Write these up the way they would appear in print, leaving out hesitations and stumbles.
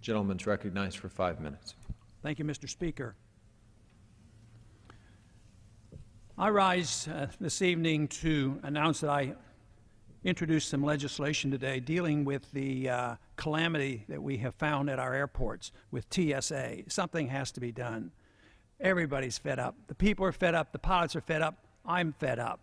Gentleman's recognized for 5 minutes. Thank you, Mr. Speaker. I rise this evening to announce that I introduced some legislation today dealing with the calamity that we have found at our airports with TSA. Something has to be done. Everybody's fed up. The people are fed up. The pilots are fed up. I'm fed up.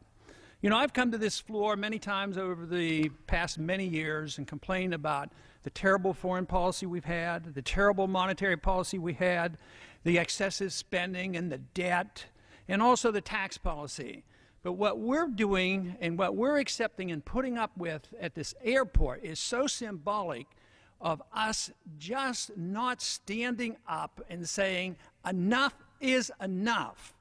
You know, I've come to this floor many times over the past many years and complained about the terrible foreign policy we've had, the terrible monetary policy we had, the excessive spending and the debt, and also the tax policy. But what we're doing and what we're accepting and putting up with at this airport is so symbolic of us just not standing up and saying enough is enough.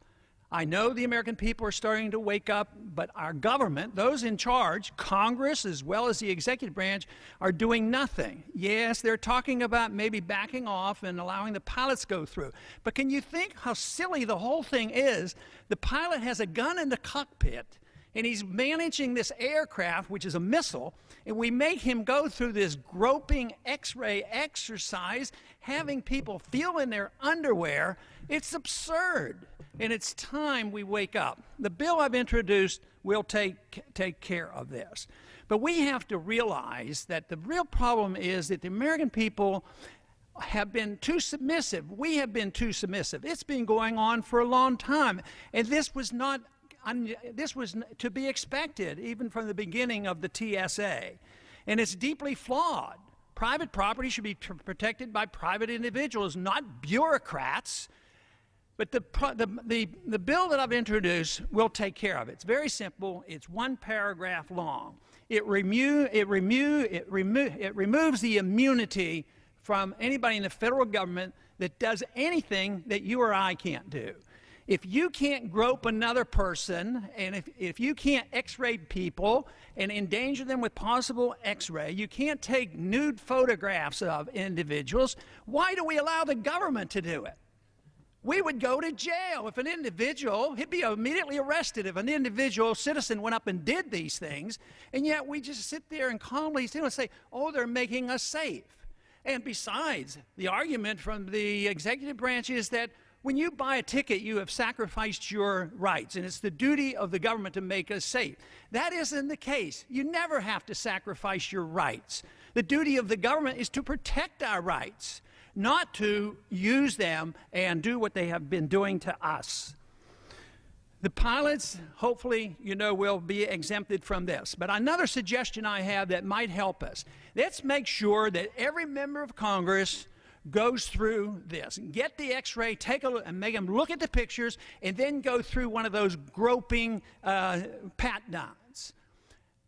I know the American people are starting to wake up, but our government, those in charge, Congress as well as the executive branch, are doing nothing. Yes, they're talking about maybe backing off and allowing the pilots go through. But can you think how silly the whole thing is? The pilot has a gun in the cockpit, and he's managing this aircraft, which is a missile, and we make him go through this groping X-ray exercise, having people feel in their underwear. It's absurd, and it's time we wake up. The bill I've introduced will take care of this. But we have to realize that the real problem is that the American people have been too submissive. We have been too submissive. It's been going on for a long time, and this was to be expected even from the beginning of the TSA, and it's deeply flawed. Private property should be protected by private individuals, not bureaucrats. But the bill that I've introduced will take care of it. It's very simple. It's one paragraph long. It removes the immunity from anybody in the federal government that does anything that you or I can't do. If you can't grope another person, and if you can't x-ray people and endanger them with possible x-ray, you can't take nude photographs of individuals, why do we allow the government to do it? We would go to jail if an individual, he'd be immediately arrested if an individual citizen went up and did these things, and yet we just sit there and calmly say, oh, they're making us safe. And besides, the argument from the executive branch is that when you buy a ticket, you have sacrificed your rights, and it's the duty of the government to make us safe. That isn't the case. You never have to sacrifice your rights. The duty of the government is to protect our rights, not to use them and do what they have been doing to us. The pilots, hopefully, will be exempted from this. But another suggestion I have that might help us, let's make sure that every member of Congress goes through this. Get the x-ray, take a look, and make them look at the pictures, and then go through one of those groping pat-downs.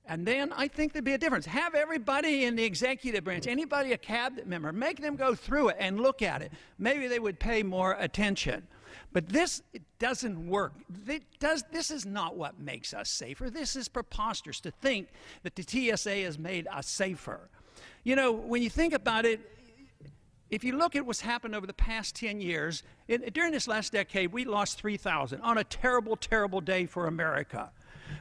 And then I think there'd be a difference. Have everybody in the executive branch, anybody a cabinet member, make them go through it and look at it. Maybe they would pay more attention. But this doesn't work. This is not what makes us safer. This is preposterous to think that the TSA has made us safer. You know, when you think about it, if you look at what's happened over the past 10 years, during this last decade, we lost 3,000 on a terrible, terrible day for America.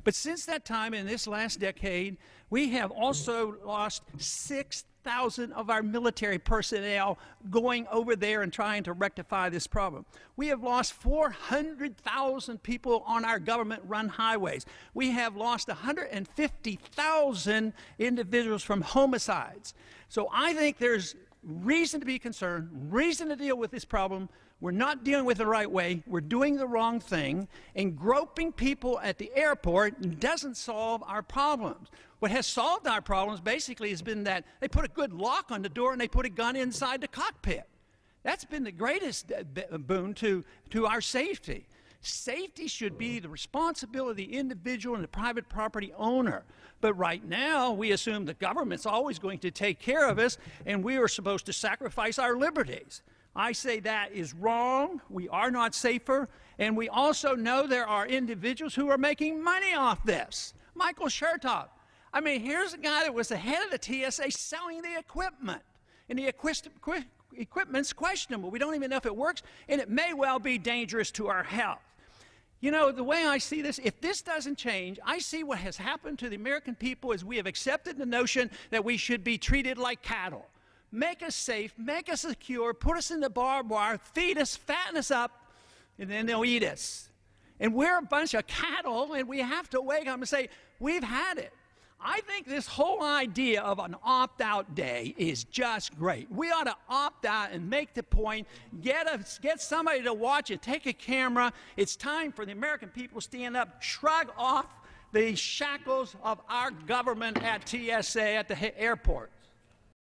But since that time, in this last decade, we have also lost 6,000 of our military personnel going over there and trying to rectify this problem. We have lost 400,000 people on our government-run highways. We have lost 150,000 individuals from homicides. So I think there's reason to be concerned, reason to deal with this problem. We're not dealing with it the right way. We're doing the wrong thing. And groping people at the airport doesn't solve our problems. What has solved our problems basically has been that they put a good lock on the door and they put a gun inside the cockpit. That's been the greatest boon to our safety. Safety should be the responsibility of the individual and the private property owner. But right now, we assume the government's always going to take care of us, and we are supposed to sacrifice our liberties. I say that is wrong. We are not safer. And we also know there are individuals who are making money off this. Michael Chertoff. I mean, here's a guy that was the head of the TSA selling the equipment. And the equipment's questionable. We don't even know if it works, and it may well be dangerous to our health. You know, the way I see this, if this doesn't change, I see what has happened to the American people is we have accepted the notion that we should be treated like cattle. make us safe, make us secure, put us in the barbed wire, feed us, fatten us up, and then they'll eat us. And we're a bunch of cattle, and we have to wake up and say, we've had it. I think this whole idea of an opt-out day is just great. We ought to opt out and make the point, get somebody to watch it, take a camera. It's time for the American people to stand up, shrug off the shackles of our government at TSA at the airport.